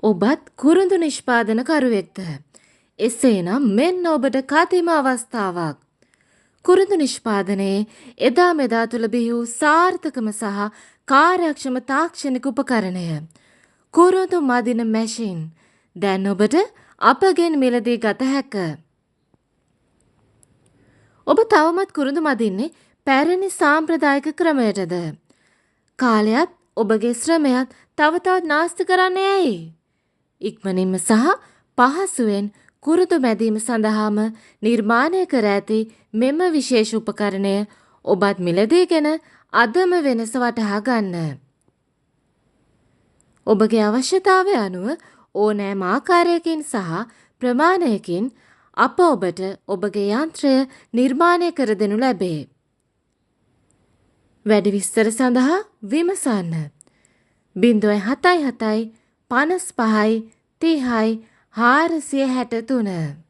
ඔබත් කුරුඳු නිෂ්පාදනකරුවෙක්ද? එසේනම් මෙන්න ඔබට කදිම අවස්ථාවක්. කුරුඳු නිෂ්පාදනයේ එදා මෙදා තුල බිහි වූ සාර්ථකම සහ කාර්යක්ෂම තාක්ෂණික උපකරණය කුරුඳු මදින මැෂින් දැන් ඔබට අපගෙන් මිලදී ගත හැක. ඔබ තවමත් කුරුඳු මදින්නේ පැරණි සාම්ප්‍රදායික ක්‍රමයටද? කාලයත් ඔබගේ ශ්‍රමයත් තව තවත් නාස්ති කරන්නේ ඇයි? ඉක්මනින්ම සහ පහසුවෙන් කුරුඳු මැදීම සඳහාම නිර්මාණය කර ඇති මෙම විශේෂ උපකරණය ඔබත් මිලදීගෙන අදම වෙනස වටහා ගන්න. ඔබගේ අවශ්‍යතාවය අනුව ඕනෑම ආකාරයකින් සහ ප්‍රමාණයකින් අප ඔබට ඔබගේ යන්ත්‍රය නිර්මාණය කර දෙනු ලැබේ. වැඩි විස්තර සඳහා විමසන්න 077 55 30 463